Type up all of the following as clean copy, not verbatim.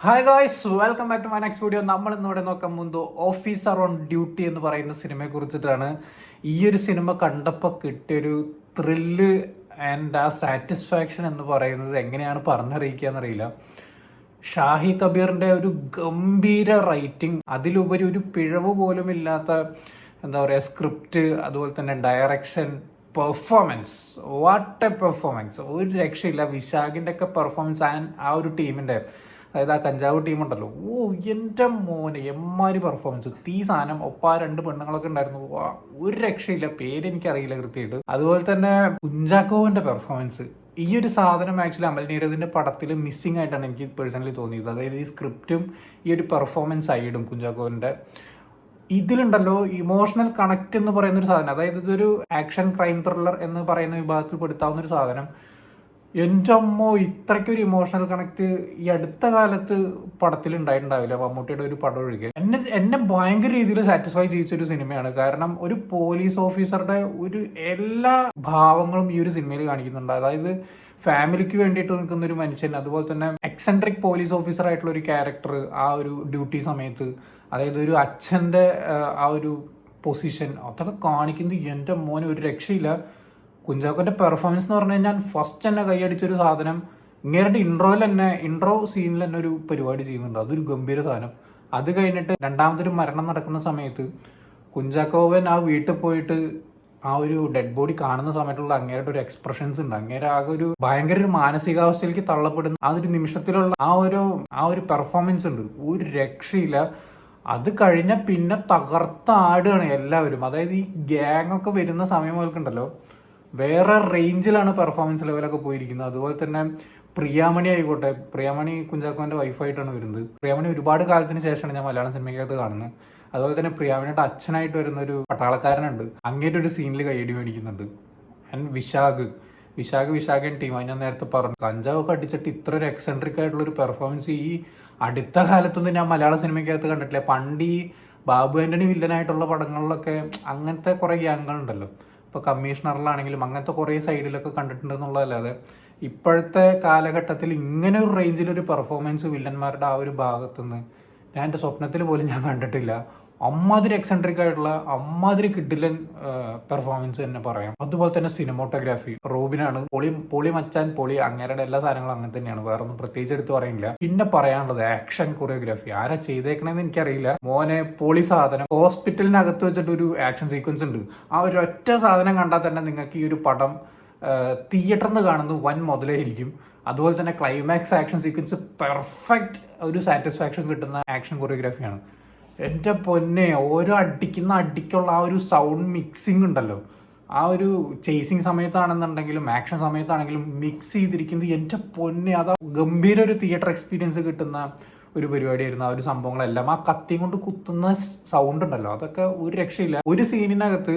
Hi guys, welcome back to my next video. നമ്മൾ ഇന്നിവിടെ നോക്കാൻ മുമ്പ് ഓഫീസർ ഓൺ ഡ്യൂട്ടി എന്ന് പറയുന്ന സിനിമയെ കുറിച്ചിട്ടാണ്. ഈ ഒരു സിനിമ കണ്ടപ്പോൾ കിട്ടിയൊരു ത്രില്ല് ആൻഡ് ആ സാറ്റിസ്ഫാക്ഷൻ എന്ന് പറയുന്നത് എങ്ങനെയാണ് പറഞ്ഞറിയിക്കുക എന്നറിയില്ല. ഷാഹി കബീറിന്റെ ഒരു ഗംഭീര റൈറ്റിംഗ്, അതിലുപരി ഒരു പിഴവ് പോലും ഇല്ലാത്ത എന്താ പറയുക സ്ക്രിപ്റ്റ്, അതുപോലെ തന്നെ direction, performance. What A performance! ഒരു രക്ഷയില്ല. വിശാഖിന്റെ ഒക്കെ പെർഫോമൻസ് ആൻഡ് ആ ഒരു ടീമിന്റെ, അതായത് ആ കഞ്ചാവ് ടീമുണ്ടല്ലോ, എൻ്റെ മോനെ എമ്മാരി പെർഫോമൻസ്. തീ സാധനം. ഒപ്പം ആ രണ്ട് പെണ്ണുങ്ങളൊക്കെ ഉണ്ടായിരുന്നു. ഒരു രക്ഷയില്ല. പേരെനിക്കറിയില്ല കൃത്യമായിട്ട്. അതുപോലെ തന്നെ കുഞ്ചാക്കോവിന്റെ പെർഫോമൻസ്. ഈ ഒരു സാധനം ആക്ച്വലി അമൽ നീരദിന്റെ പടത്തിൽ മിസ്സിംഗ് ആയിട്ടാണ് എനിക്ക് പേഴ്സണലി തോന്നിയത്. അതായത് ഈ സ്ക്രിപ്റ്റും ഈ ഒരു പെർഫോമൻസ് ആയിടും കുഞ്ചാക്കോവിന്റെ. ഇതിലുണ്ടല്ലോ ഇമോഷണൽ കണക്ട് എന്ന് പറയുന്ന ഒരു സാധനം, അതായത് ഇതൊരു ആക്ഷൻ ക്രൈം ത്രില്ലർ എന്ന് പറയുന്ന വിഭാഗത്തിൽ പെടുത്താവുന്ന ഒരു സാധനം. എൻ്റെ അമ്മോ, ഇത്രയ്ക്കൊരു ഇമോഷണൽ കണക്ട് ഈ അടുത്ത കാലത്ത് പടത്തിൽ ഉണ്ടായിട്ടുണ്ടാവില്ല, മമ്മൂട്ടിയുടെ ഒരു പടം ഒഴികെ. എന്നെ ഭയങ്കര രീതിയിൽ സാറ്റിസ്ഫൈ ചെയ്യിച്ചൊരു സിനിമയാണ്. കാരണം ഒരു പോലീസ് ഓഫീസറുടെ ഒരു എല്ലാ ഭാവങ്ങളും ഈ ഒരു സിനിമയിൽ കാണിക്കുന്നുണ്ട്. അതായത് ഫാമിലിക്ക് വേണ്ടിയിട്ട് നിൽക്കുന്ന ഒരു മനുഷ്യൻ, അതുപോലെ തന്നെ എക്സെൻട്രിക് പോലീസ് ഓഫീസർ ആയിട്ടുള്ള ഒരു ക്യാരക്ടർ ആ ഒരു ഡ്യൂട്ടി സമയത്ത്, അതായത് ഒരു അച്ഛൻ്റെ ആ ഒരു പൊസിഷൻ, അതൊക്കെ കാണിക്കുന്നത് എൻ്റെ മോനെ ഒരു രക്ഷയില്ല. കുഞ്ചാക്കോന്റെ പെർഫോമൻസ് എന്ന് പറഞ്ഞു കഴിഞ്ഞാൽ ഫസ്റ്റ് തന്നെ കൈയടിച്ചൊരു സാധനം. ഇങ്ങനെ ഇൻട്രോ സീനിൽ തന്നെ ഒരു പരിപാടി ചെയ്യുന്നുണ്ട്. അതൊരു ഗംഭീര സാധനം. അത് കഴിഞ്ഞിട്ട് രണ്ടാമതൊരു മരണം നടക്കുന്ന സമയത്ത് കുഞ്ചാക്കോവൻ ആ വീട്ടിൽ പോയിട്ട് ആ ഒരു ഡെഡ് ബോഡി കാണുന്ന സമയത്തുള്ള അങ്ങേരുടെ ഒരു എക്സ്പ്രഷൻസ് ഉണ്ട്. അങ്ങേരെ ആകെ ഒരു ഭയങ്കര ഒരു മാനസികാവസ്ഥയിലേക്ക് തള്ളപ്പെടുന്ന ആ ഒരു നിമിഷത്തിലുള്ള ആ ഒരു പെർഫോമൻസ് ഉണ്ട്. ഒരു രക്ഷയില്ല. അത് കഴിഞ്ഞ പിന്നെ തകർത്താടുകയാണ് എല്ലാവരും. അതായത് ഈ ഗ്യാങ് ഒക്കെ വരുന്ന സമയം പോലുണ്ടല്ലോ, വേറെ റേഞ്ചിലാണ് പെർഫോമൻസ് ലെവലൊക്കെ പോയിരിക്കുന്നത്. അതുപോലെ തന്നെ പ്രിയാമണി ആയിക്കോട്ടെ. പ്രിയാമണി കുഞ്ചാക്കോന്റെ വൈഫായിട്ടാണ് വരുന്നത്. പ്രിയാമണി ഒരുപാട് കാലത്തിന് ശേഷമാണ് ഞാൻ മലയാളം സിനിമയ്ക്കകത്ത് കാണുന്നത്. അതുപോലെ തന്നെ പ്രിയാമണിയുടെ അച്ഛനായിട്ട് വരുന്ന ഒരു പട്ടാളക്കാരനുണ്ട്. അങ്ങേറ്റ ഒരു സീനിൽ കൈയടി മേടിക്കുന്നുണ്ട്. ആൻഡ് വിശാഖൻ ടീം, അത് ഞാൻ നേരത്തെ പറഞ്ഞു. കഞ്ചാവൊക്കെ അടിച്ചിട്ട് ഇത്ര ഒരു എക്സെൻട്രിക് ആയിട്ടുള്ള ഒരു പെർഫോമൻസ് ഈ അടുത്ത കാലത്തൊന്നും ഞാൻ മലയാള സിനിമയ്ക്കകത്ത് കണ്ടിട്ടില്ല. പണ്ട് ഈ ബാബു ആന്റണി വില്ലനായിട്ടുള്ള പടങ്ങളിലൊക്കെ അങ്ങനത്തെ കുറെ ഗ്യാങ്ങുകളുണ്ടല്ലോ. ഇപ്പോൾ കമ്മീഷണറിലാണെങ്കിലും അങ്ങനത്തെ കുറേ സൈഡിലൊക്കെ കണ്ടിട്ടുണ്ടെന്നുള്ളതല്ലാതെ ഇപ്പോഴത്തെ കാലഘട്ടത്തിൽ ഇങ്ങനെ ഒരു റേഞ്ചിലൊരു പെർഫോമൻസ് വില്ലന്മാരുടെ ആ ഒരു ഭാഗത്തുനിന്ന് ഞാൻ എൻ്റെ സ്വപ്നത്തിൽ പോലും ഞാൻ കണ്ടിട്ടില്ല. അമ്മാതിരി എക്സെൻട്രിക് ആയിട്ടുള്ള അമ്മാതിരി കിഡിലൻ പെർഫോമൻസ് തന്നെ പറയാം. അതുപോലെ തന്നെ സിനിമോട്ടോഗ്രാഫി റോബിനാണ്. പൊളി മച്ചാൻ പൊളി. അങ്ങേരുടെ എല്ലാ സാധനങ്ങളും അങ്ങനെ തന്നെയാണ്. വേറെ ഒന്നും പ്രത്യേകിച്ച് എടുത്ത് പറയുന്നില്ല. പിന്നെ പറയാനുള്ളത് ആക്ഷൻ കൊറിയോഗ്രാഫി. ആരാ ചെയ്തേക്കണെന്ന് എനിക്കറിയില്ല. മോനെ പൊളി സാധനം. ഹോസ്പിറ്റലിനകത്ത് വെച്ചിട്ട് ഒരു ആക്ഷൻ സീക്വൻസ് ഉണ്ട്. ആ ഒരു ഒറ്റ സാധനം കണ്ടാൽ തന്നെ നിങ്ങൾക്ക് ഈ ഒരു പടം തിയേറ്ററിൽ നിന്ന് കാണുന്നത് വൻ മുതലായിരിക്കും. അതുപോലെ തന്നെ ക്ലൈമാക്സ് ആക്ഷൻ സീക്വൻസ് പെർഫെക്റ്റ് ഒരു സാറ്റിസ്ഫാക്ഷൻ കിട്ടുന്ന ആക്ഷൻ കൊറിയോഗ്രാഫിയാണ്. എൻ്റെ പൊന്നെ, ഓരോ അടിക്കുള്ള ആ ഒരു സൗണ്ട് മിക്സിംഗ് ഉണ്ടല്ലോ, ആ ഒരു ചേസിങ് സമയത്താണെന്നുണ്ടെങ്കിലും ആക്ഷൻ സമയത്താണെങ്കിലും മിക്സ് ചെയ്തിരിക്കുന്നത് എൻ്റെ പൊന്നെ, അതാ ഗംഭീര ഒരു തിയേറ്റർ എക്സ്പീരിയൻസ് കിട്ടുന്ന ഒരു പരിപാടിയായിരുന്നു. ആ ഒരു സംഭവങ്ങളെല്ലാം ആ കത്തിയും കൊണ്ട് കുത്തുന്ന സൗണ്ട് ഉണ്ടല്ലോ, അതൊക്കെ ഒരു രക്ഷയില്ല. ഒരു സീനിനകത്ത്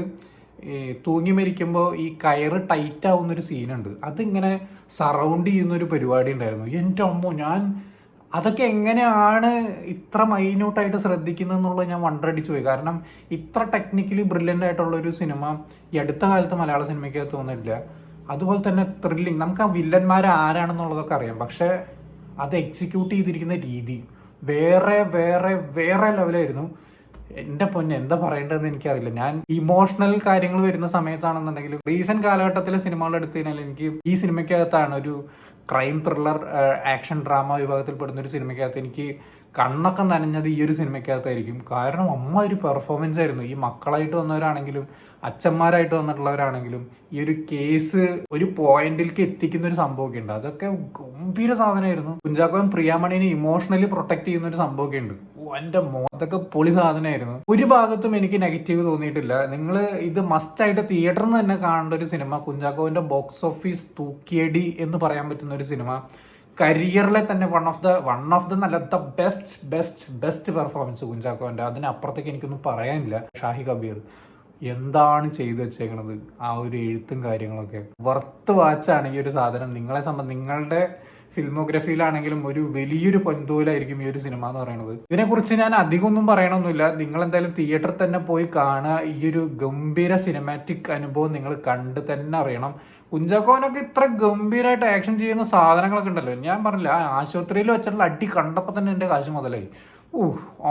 ഈ തൂങ്ങി മരിക്കുമ്പോൾ ഈ കയറ് ടൈറ്റ് ആവുന്നൊരു സീനുണ്ട്. അതിങ്ങനെ സറൗണ്ട് ചെയ്യുന്നൊരു പരിപാടി ഉണ്ടായിരുന്നു. എൻ്റെ അമ്മോ, ഞാൻ അതൊക്കെ എങ്ങനെയാണ് ഇത്ര മൈന്യൂട്ടായിട്ട് ശ്രദ്ധിക്കുന്നത് എന്നുള്ളത് ഞാൻ വണ്ടടിച്ചു പോയി. കാരണം ഇത്ര ടെക്നിക്കലി ബ്രില്യൻ്റ് ആയിട്ടുള്ള ഒരു സിനിമ ഈ അടുത്ത കാലത്ത് മലയാള സിനിമയ്ക്ക് തോന്നിയിട്ടില്ല. അതുപോലെ തന്നെ ത്രില്ലിങ്. നമുക്ക് ആ വില്ലന്മാർ ആരാണെന്നുള്ളതൊക്കെ അറിയാം, പക്ഷെ അത് എക്സിക്യൂട്ട് ചെയ്തിരിക്കുന്ന രീതി വേറെ വേറെ വേറെ ലെവലായിരുന്നു. എൻ്റെ പൊന്നെ, എന്താ പറയേണ്ടതെന്ന് എനിക്കറിയില്ല. ഞാൻ ഇമോഷണൽ കാര്യങ്ങൾ വരുന്ന സമയത്താണെന്നുണ്ടെങ്കിലും റീസെന്റ് കാലഘട്ടത്തിലെ സിനിമകൾ എടുത്തു കഴിഞ്ഞാൽ എനിക്ക് ഈ സിനിമയ്ക്കകത്താണ് ഒരു ക്രൈം ത്രില്ലർ ആക്ഷൻ ഡ്രാമ വിഭാഗത്തിൽ പെടുന്ന ഒരു സിനിമയ്ക്കകത്ത് എനിക്ക് കണ്ണൊക്കെ നനഞ്ഞത് ഈ ഒരു സിനിമയ്ക്കകത്തായിരിക്കും. കാരണം അമ്മ ഒരു പെർഫോമൻസ് ആയിരുന്നു. ഈ മക്കളായിട്ട് വന്നവരാണെങ്കിലും അച്ഛന്മാരായിട്ട് വന്നിട്ടുള്ളവരാണെങ്കിലും ഈ ഒരു കേസ് ഒരു പോയിന്റിലേക്ക് എത്തിക്കുന്ന ഒരു സംഭവമൊക്കെ ഉണ്ട്. അതൊക്കെ ഗംഭീര സാധനമായിരുന്നു. കുഞ്ചാക്കോയും പ്രിയാമണിനെ ഇമോഷണലി പ്രൊട്ടക്ട് ചെയ്യുന്ന ഒരു സംഭവമൊക്കെ ഉണ്ട്. എൻ്റെ അതൊക്കെ പൊളി സാധനമായിരുന്നു. ഒരു ഭാഗത്തും എനിക്ക് നെഗറ്റീവ് തോന്നിയിട്ടില്ല. നിങ്ങൾ ഇത് മസ്റ്റായിട്ട് തിയേറ്ററിൽ നിന്ന് തന്നെ കാണേണ്ട ഒരു സിനിമ. കുഞ്ചാക്കോവിന്റെ ബോക്സ് ഓഫീസ് തൂക്കിയടി എന്ന് പറയാൻ പറ്റുന്ന ഒരു സിനിമ. കരിയറിലെ തന്നെ വൺ ഓഫ് ദ നല്ല ദ ബെസ്റ്റ് പെർഫോമൻസ് കുഞ്ചാക്കോന്റെ. അതിനപ്പുറത്തേക്ക് എനിക്കൊന്നും പറയാനില്ല. ഷാഹി കബീർ എന്താണ് ചെയ്തു വെച്ചേക്കണത്, ആ ഒരു എഴുത്തും കാര്യങ്ങളൊക്കെ വർത്ത് വാച്ചാണ് ഈ ഒരു സാധനം. നിങ്ങളുടെ ഫിൽമോഗ്രഫിയിലാണെങ്കിലും ഒരു വലിയൊരു പൊൻതൂലായിരിക്കും ഈ ഒരു സിനിമ എന്ന് പറയുന്നത്. ഇതിനെക്കുറിച്ച് ഞാൻ അധികമൊന്നും പറയണമൊന്നുമില്ല. നിങ്ങൾ എന്തായാലും തിയേറ്ററിൽ തന്നെ പോയി കാണുക. ഈ ഒരു ഗംഭീര സിനിമാറ്റിക് അനുഭവം നിങ്ങൾ കണ്ട് തന്നെ അറിയണം. കുഞ്ചാക്കോനൊക്കെ ഇത്ര ഗംഭീരമായിട്ട് ആക്ഷൻ ചെയ്യുന്ന സാധനങ്ങളൊക്കെ ഉണ്ടല്ലോ. ഞാൻ പറഞ്ഞില്ല, ആ ആശുപത്രിയിൽ വെച്ചിട്ടുള്ള അടി കണ്ടപ്പോൾ തന്നെ എൻ്റെ കാശ് മുതലായി.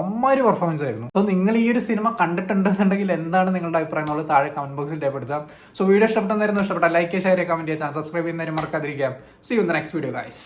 അമ്മാതിരി പെർഫോമൻസ് ആയിരുന്നു. സോ നിങ്ങൾ ഈ ഒരു സിനിമ കണ്ടിട്ടുണ്ടെന്നുണ്ടെങ്കിൽ എന്താണ് നിങ്ങളുടെ അഭിപ്രായം എന്നുള്ളത് താഴെ കമന്റ് ബോക്സിൽ രേഖപ്പെടുത്താം. സോ വീഡിയോ ഇഷ്ടപ്പെട്ടെന്നായിരുന്നു, ഇഷ്ടപ്പെട്ട ലൈക്ക്, ഷെയർ, കമന്റ് ചെയ്യുക, ചാനൽ സബ്സ്ക്രൈബ് ചെയ്യുന്നതിന് മറക്കാതിരിക്കാം. See you in the next video guys.